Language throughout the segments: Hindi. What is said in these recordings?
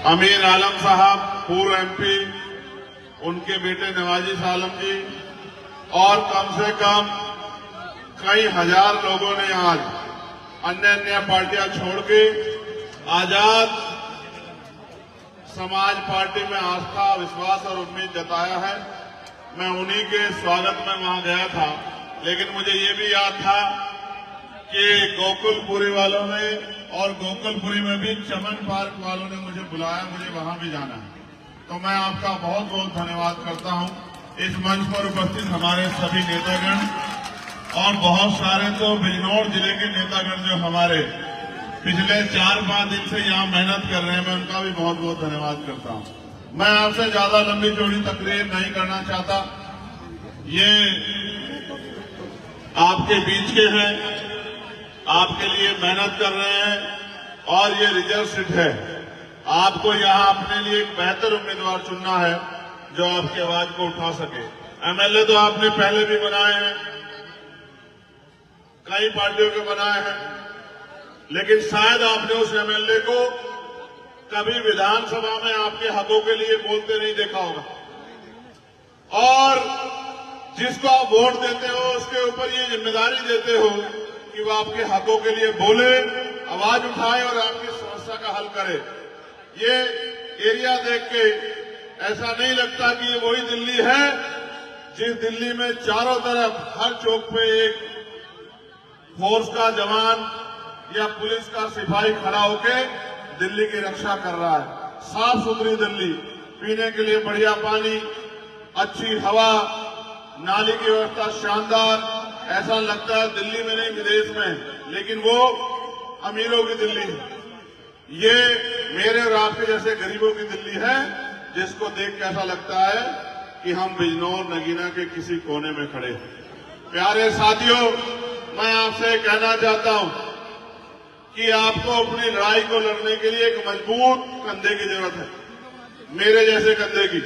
अमीर आलम साहब, पूर्व एमपी, उनके बेटे नवाजिश आलम जी और कम से कम कई हजार लोगों ने आज अन्य अन्य पार्टियां छोड़ के आजाद समाज पार्टी में आस्था, विश्वास और उम्मीद जताया है। मैं उन्हीं के स्वागत में वहां गया था, लेकिन मुझे ये भी याद था कि गोकुलपुरी वालों ने और गोकुलपुरी में भी चमन पार्क वालों ने मुझे बुलाया, मुझे वहां भी जाना है। तो मैं आपका बहुत बहुत धन्यवाद करता हूं। इस मंच पर उपस्थित हमारे सभी नेतागण और बहुत सारे तो बिजनौर जिले के नेतागण जो हमारे पिछले 4-5 दिन से यहाँ मेहनत कर रहे हैं, मैं उनका भी बहुत बहुत धन्यवाद करता हूं। मैं आपसे ज्यादा लंबी चौड़ी तकरीर नहीं करना चाहता। ये आपके बीच के हैं, आपके लिए मेहनत कर रहे हैं और ये रिजर्व सीट है। आपको यहाँ अपने लिए एक बेहतर उम्मीदवार चुनना है जो आपकी आवाज को उठा सके। एमएलए तो आपने पहले भी बनाए हैं, कई पार्टियों के बनाए हैं, लेकिन शायद आपने उस एमएलए को कभी विधानसभा में आपके हकों के लिए बोलते नहीं देखा होगा। और जिसको आप वोट देते हो उसके ऊपर ये जिम्मेदारी देते हो कि वो आपके हकों के लिए बोले, आवाज उठाए और आपकी समस्या का हल करे। ये एरिया देख के ऐसा नहीं लगता कि ये वही दिल्ली है जिस दिल्ली में चारों तरफ हर चौक पे एक फोर्स का जवान या पुलिस का सिपाही खड़ा होके दिल्ली की रक्षा कर रहा है। साफ सुथरी दिल्ली, पीने के लिए बढ़िया पानी, अच्छी हवा, नाली की व्यवस्था शानदार। ऐसा लगता है दिल्ली में नहीं विदेश में, लेकिन वो अमीरों की दिल्ली है। ये मेरे और आपके जैसे गरीबों की दिल्ली है, जिसको देख के ऐसा लगता है कि हम बिजनौर नगीना के किसी कोने में खड़े हैं। प्यारे साथियों, मैं आपसे कहना चाहता हूं कि आपको अपनी लड़ाई को लड़ने के लिए एक मजबूत कंधे की जरूरत है, मेरे जैसे कंधे की,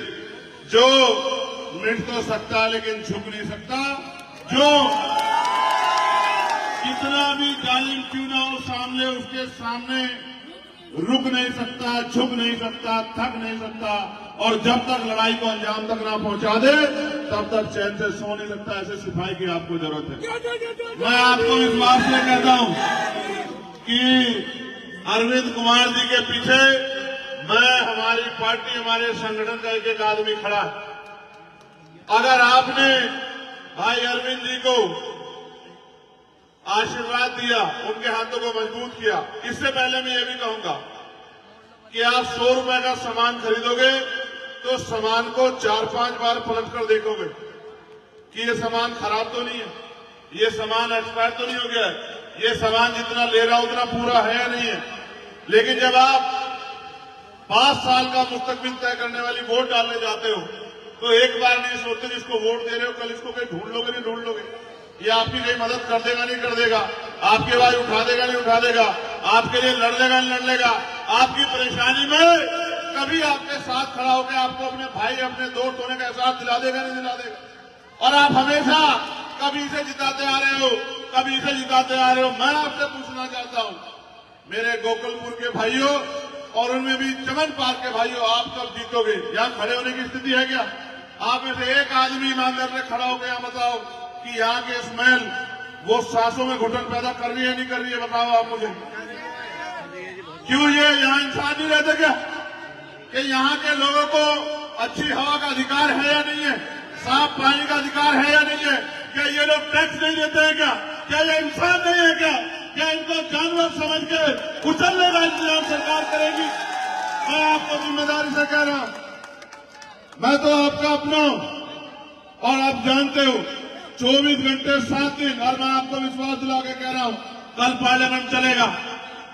जो मिट तो सकता लेकिन झुक नहीं सकता, जो कितना भी जालिम क्यों ना हो सामने, उसके सामने रुक नहीं सकता, झुक नहीं सकता, थक नहीं सकता, और जब तक लड़ाई को अंजाम तक ना पहुंचा दे तब तक चैन से सो नहीं सकता। ऐसे सिपाही की आपको जरूरत है। मैं आपको विश्वास से कहता हूं कि अरविंद कुमार जी के पीछे मैं, हमारी पार्टी, हमारे संगठन का एक एक आदमी खड़ा है। अगर आपने भाई अरविंद जी को आशीर्वाद दिया, उनके हाथों को मजबूत किया, इससे पहले मैं ये भी कहूंगा कि आप 100 रुपए का सामान खरीदोगे तो सामान को 4-5 बार पलट कर देखोगे कि ये सामान खराब तो नहीं है, ये सामान एक्सपायर तो नहीं हो गया है, ये सामान जितना ले रहा उतना पूरा है या नहीं है। लेकिन जब आप 5 साल का मुस्तकबिल तय करने वाली वोट डालने जाते हो तो एक बार नहीं सोचते जिसको वोट दे रहे हो कल इसको कहीं ढूंढ लोगे नहीं ढूंढ लोगे, ये आपकी कहीं मदद कर देगा नहीं कर देगा, आपकी आवाज उठा देगा नहीं उठा देगा, आपके लिए लड़ लेगा नहीं लड़ लेगा, आपकी परेशानी में कभी आपके साथ खड़ा होकर आपको अपने भाई, अपने दोस्त होने का एहसास दिला देगा नहीं दिला देगा। और आप हमेशा कभी इसे जिताते आ रहे हो, कभी इसे जिताते आ रहे हो। मैं आपसे पूछना चाहता हूं, मेरे गोकुलपुर के भाइयों और उनमें भी चमन पार्क के भाइयों, आप कब जीतोगे? यहां खड़े होने की स्थिति है क्या? आप में से एक आदमी ईमानदार ने खड़ा होकर यहां बताओ कि यहाँ के स्मेल वो सांसों में घुटन पैदा कर रही है नहीं कर रही है? बताओ आप मुझे। क्यों ये यहाँ इंसान नहीं रहते क्या? कि यहाँ के लोगों को अच्छी हवा का अधिकार है या नहीं है? साफ पानी का अधिकार है या नहीं है? क्या ये लोग टैक्स नहीं देते हैं क्या? क्या ये इंसान नहीं है क्या? क्या इनको जानवर समझ के कुचलने का इंतजाम सरकार करेगी? मैं आपको जिम्मेदारी से कह रहा हूं, मैं तो आपका अपना हूं और आप जानते हो 24 घंटे 7 दिन, और मैं आपको विश्वास दिला के कह रहा हूं कल पार्लियामेंट चलेगा।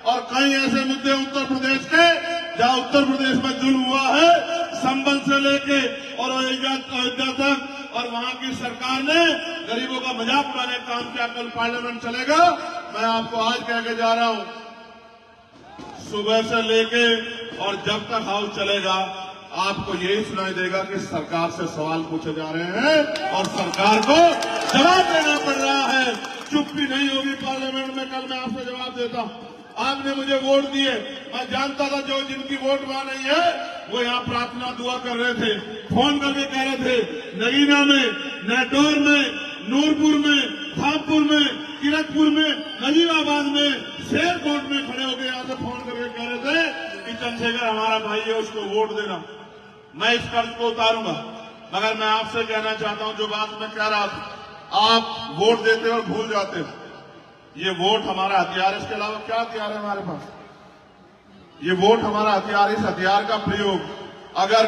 और कई ऐसे मुद्दे उत्तर प्रदेश के जहां उत्तर प्रदेश में जुल्म हुआ है, संबल से लेके और अयोध्या तक, और वहां की सरकार ने गरीबों का मजाक उड़ाने का काम किया। कल पार्लियामेंट चलेगा। मैं आपको आज कह के जा रहा हूं, सुबह से लेके और जब तक हाउस चलेगा आपको यही सुनाई देगा कि सरकार से सवाल पूछे जा रहे हैं और सरकार को जवाब देना पड़ रहा है। चुप्पी नहीं होगी पार्लियामेंट में। कल मैं आपसे जवाब देता हूं। आपने मुझे वोट दिए। मैं जानता था जो जिनकी वोट वहां नहीं है वो यहाँ प्रार्थना दुआ कर रहे थे, फोन करके कह रहे थे नगीना में, नेटौर में, नूरपुर में, थामपुर में, किरतपुर में, नजीबाबाद में, शेरकोट में खड़े होकर यहाँ से फोन करके कह रहे थे कि चंद्रशेखर हमारा भाई है, उसको वोट देना। मैं इस कर्ज को उतारूंगा। मगर मैं आपसे कहना चाहता हूं, जो बात मैं कह रहा था, आप वोट देते और भूल जाते हो। ये वोट हमारा हथियार है, इसके अलावा क्या हथियार है हमारे पास? ये वोट हमारा हथियार। इस हथियार का प्रयोग अगर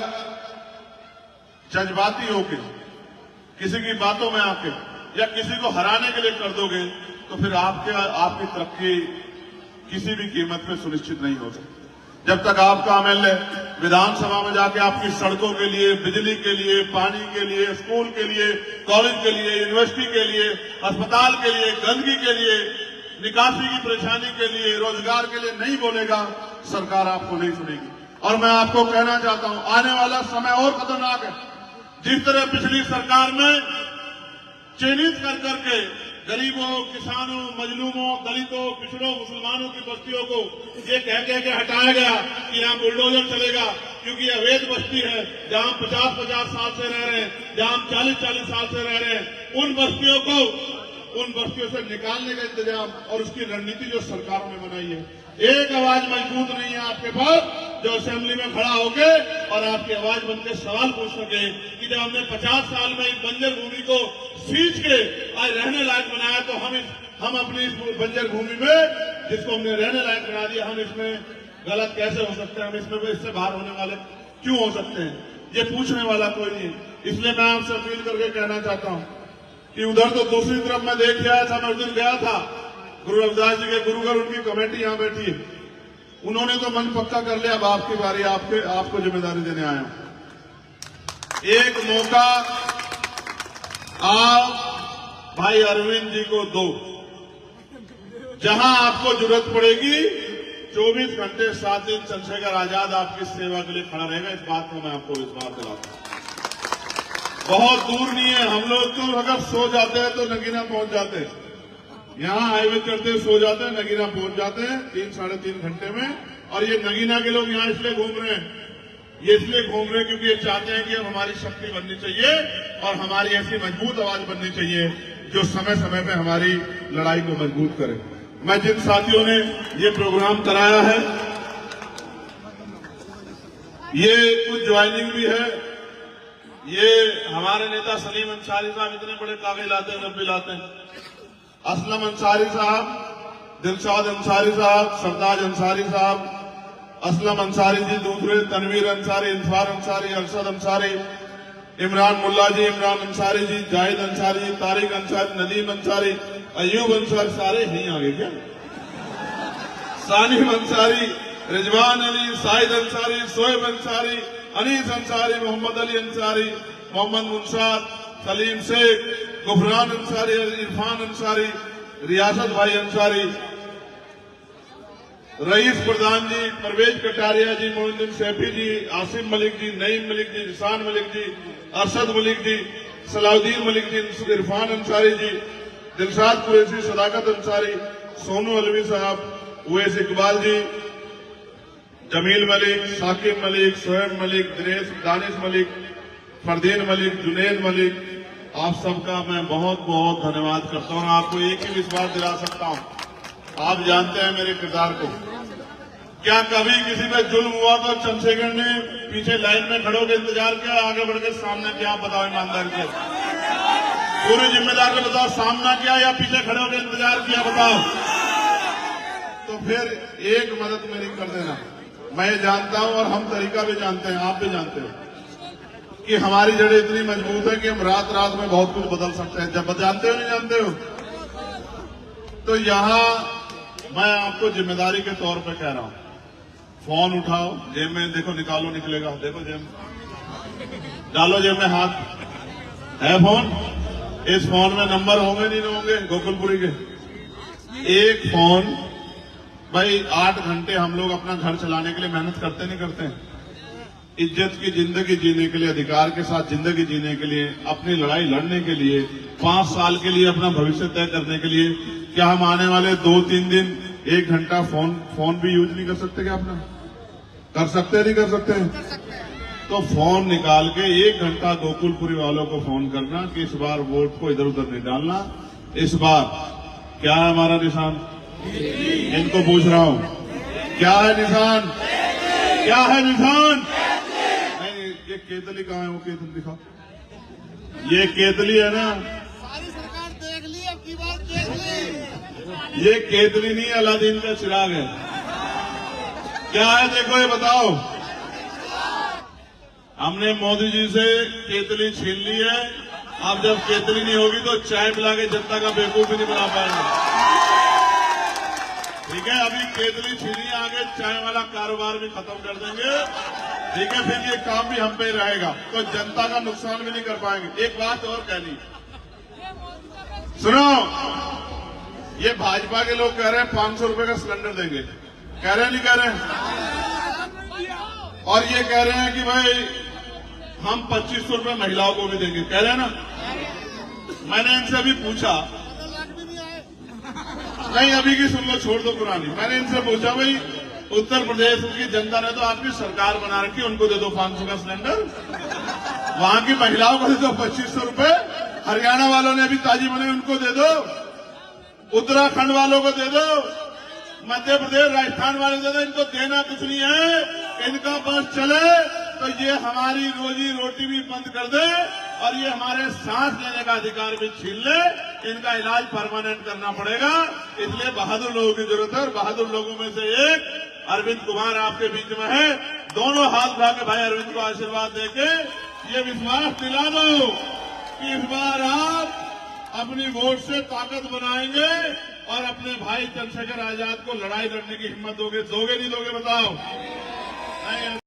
जज्बाती होके, किसी की बातों में आके या किसी को हराने के लिए कर दोगे तो फिर आपकी तरक्की किसी भी कीमत पे सुनिश्चित नहीं हो सकती। जब तक आपका एमएलए विधानसभा में जाके आपकी सड़कों के लिए, बिजली के लिए, पानी के लिए, स्कूल के लिए, कॉलेज के लिए, यूनिवर्सिटी के लिए, अस्पताल के लिए, गंदगी के लिए, निकासी की परेशानी के लिए, रोजगार के लिए नहीं बोलेगा, सरकार आपको नहीं सुनेगी। और मैं आपको कहना चाहता हूं, आने वाला समय और खतरनाक है। जिस तरह पिछली सरकार में चिन्हित कर करके गरीबों, किसानों, मजलूमों, दलितों, पिछड़ों, मुसलमानों की बस्तियों को ये कह के हटाया गया कि यहाँ बुलडोजर चलेगा क्योंकि अवैध बस्ती है, जहां 50-50 साल से रह रहे हैं, जहां 40-40 साल से रह रहे हैं, उन बस्तियों से निकालने का इंतजाम और उसकी रणनीति जो सरकारों ने बनाई है। एक आवाज मजबूत नहीं है आपके पास जो असेंबली में खड़ा होके और आपकी आवाज बनकर सवाल पूछ सके कि जब हमने 50 साल में इस बंजर भूमि को सींच के आज रहने लायक बनाया तो हम अपनी इस बंजर भूमि में जिसको हमने रहने लायक बना दिया, हम इसमें गलत कैसे हो सकते हैं? हम इससे बाहर होने वाले क्यों हो सकते हैं? ये पूछने वाला कोई नहीं। इसलिए मैं आपसे अपील करके कहना चाहता हूं कि उधर तो दूसरी तरफ मैं देख आया था, मैं उस दिन गया था गुरु रविदास जी के गुरुघर, उनकी कमेटी यहां बैठी है, उन्होंने तो मन पक्का कर लिया। अब आपकी बारी, आपको जिम्मेदारी देने आया हूं। एक मौका आप भाई अरविंद जी को दो, जहां आपको जरूरत पड़ेगी 24 घंटे 7 दिन चंद्रशेखर आजाद आपकी सेवा के लिए खड़ा रहेगा। इस बात को मैं आपको विश्वास दिलाता हूं। बहुत दूर नहीं है। हम लोग तो अगर सो जाते हैं तो नगीना पहुंच जाते हैं, यहां हाईवे चढ़ते सो जाते हैं, नगीना पहुंच जाते हैं 3-3.5 घंटे में। और ये नगीना के लोग यहां इसलिए घूम रहे हैं, ये इसलिए घूम रहे हैं क्योंकि ये चाहते हैं कि अब हमारी शक्ति बननी चाहिए और हमारी ऐसी मजबूत आवाज बननी चाहिए जो समय समय पे हमारी लड़ाई को मजबूत करे। मैं जिन साथियों ने ये प्रोग्राम कराया है, ये कुछ ज्वाइनिंग भी है। ये हमारे नेता सलीम अंसारी साहब इतने बड़े कागज लाते हैं, जब भी लाते हैं, असलम अंसारी साहब, दिलशाद अंसारी साहब, सरताज अंसारी साहब, असलम अंसारी जी दूसरे, तनवीर अंसारी, इंसार अंसारी, अरशद अंसारी, इमरान मुल्ला जी, इमरान अंसारी जी, जाहिद अंसारी जी, तारिक अंसारी, नदीम अंसारी, अयूब अंसारी, सारे यहीं आगे क्या, सानिम अंसारी, रिजवान अली, साहिद अंसारी, शोएब अंसारी, अनीस अंसारी, मोहम्मद अली अंसारी, मोहम्मद मुंसार, सलीम शेख, गुफरान अंसारी, इरफान अंसारी, रियासत भाई अंसारी, रईस प्रधान जी, परवेज कटारिया जी, मोइनुद्दीन सैफी जी, आसिम मलिक जी, नईम मलिक जी, रिसान मलिक जी, अरशद मलिक जी, सलाउद्दीन मलिक जी, इरफान अंसारी जी, दिलशाद कुरैशी, सदाकत अंसारी, सोनू अलवी साहब, उवैस इकबाल जी, जमील मलिक, साकिब मलिक, शोएब मलिक, दानिश मलिक, फरदीन मलिक, जुनेद मलिक, आप सबका मैं बहुत बहुत धन्यवाद करता हूं। आपको एक ही विश्वास दिला सकता हूं, आप जानते हैं मेरे किरदार को। क्या कभी किसी पे जुल्म हुआ तो चंद्रशेखर ने पीछे लाइन में खड़े होकर इंतजार किया, आगे बढ़कर सामने किया? बताओ ईमानदारी से, पूरी जिम्मेदारी से बताओ, सामना किया या पीछे खड़े होकर इंतजार किया? बताओ। तो फिर एक मदद मेरी कर देना। मैं जानता हूं और हम तरीका भी जानते हैं, आप भी जानते हो कि हमारी जड़ें इतनी मजबूत है कि हम रात रात में बहुत कुछ बदल सकते हैं। जब जानते हो नहीं जानते हो, तो यहां मैं आपको जिम्मेदारी के तौर पे कह रहा हूं, फोन उठाओ, जेब में देखो, निकालो, निकलेगा, देखो जेब में डालो, जेब में हाथ है फोन। इस फोन में नंबर होंगे नहीं होंगे गोकुलपुरी के? एक फोन भाई 8 घंटे हम लोग अपना घर चलाने के लिए मेहनत करते नहीं करते? इज्जत की जिंदगी जीने के लिए, अधिकार के साथ जिंदगी जीने के लिए, अपनी लड़ाई लड़ने के लिए, 5 साल के लिए अपना भविष्य तय करने के लिए, क्या हम आने वाले 2-3 दिन 1 घंटा फोन भी यूज नहीं कर सकते क्या अपना? कर सकते हैं, नहीं कर सकते हैं? तो फोन निकाल के 1 घंटा गोकुलपुरी वालों को फोन करना कि इस बार वोट को इधर उधर नहीं डालना। इस बार क्या है हमारा निशान? इनको पूछ रहा हूं, क्या है निशान? क्या है निशान? नहीं, ये केतली कहाँ है? वो केतली दिखाओ। ये केतली है ना, सारी सरकार देख ली, अब की बात देख ली। ये केतली नहीं, अलादीन का चिराग है। क्या है देखो, ये बताओ। हमने मोदी जी से केतली छीन ली है। अब जब केतली नहीं होगी तो चाय पिला के जनता का बेवकूफ भी नहीं बना पाएंगे। ठीक है, अभी केतली छीनी, आगे चाय वाला कारोबार भी खत्म कर देंगे। ठीक है, फिर ये काम भी हम पे रहेगा, तो जनता का नुकसान भी नहीं कर पाएंगे। एक बात और कहनी, सुनो, ये भाजपा के लोग कह रहे हैं 500 रुपए का सिलेंडर देंगे। कह रहे हैं, नहीं कह रहे हैं? और ये कह रहे हैं कि भाई हम 2500 रुपए महिलाओं को भी देंगे। कह रहे हैं ना? मैंने इनसे अभी पूछा, नहीं अभी की सुन लो, छोड़ दो पुरानी। मैंने इनसे पूछा, भाई उत्तर प्रदेश की जनता ने तो आपकी सरकार बना रखी, उनको दे दो 500 का सिलेंडर, वहां की महिलाओं को दे दो 2500 रुपए, हरियाणा वालों ने अभी ताजी बने उनको दे दो, उत्तराखंड वालों को दे दो, मध्य प्रदेश राजस्थान वाले दे दो। इनको देना कुछ नहीं है, इनका बस चले तो ये हमारी रोजी रोटी भी बंद कर दे और ये हमारे सांस लेने का अधिकार भी छीन ले। इनका इलाज परमानेंट करना पड़ेगा। इसलिए बहादुर लोगों की जरूरत है, और बहादुर लोगों में से एक अरविंद कुमार आपके बीच में है। दोनों हाथ उठा के भाई अरविंद को आशीर्वाद देके ये विश्वास दिला दो कि इस बार आप अपनी वोट से ताकत बनाएंगे और अपने भाई चंद्रशेखर आजाद को लड़ाई लड़ने की हिम्मत दोगे। दोगे नहीं दोगे बताओ?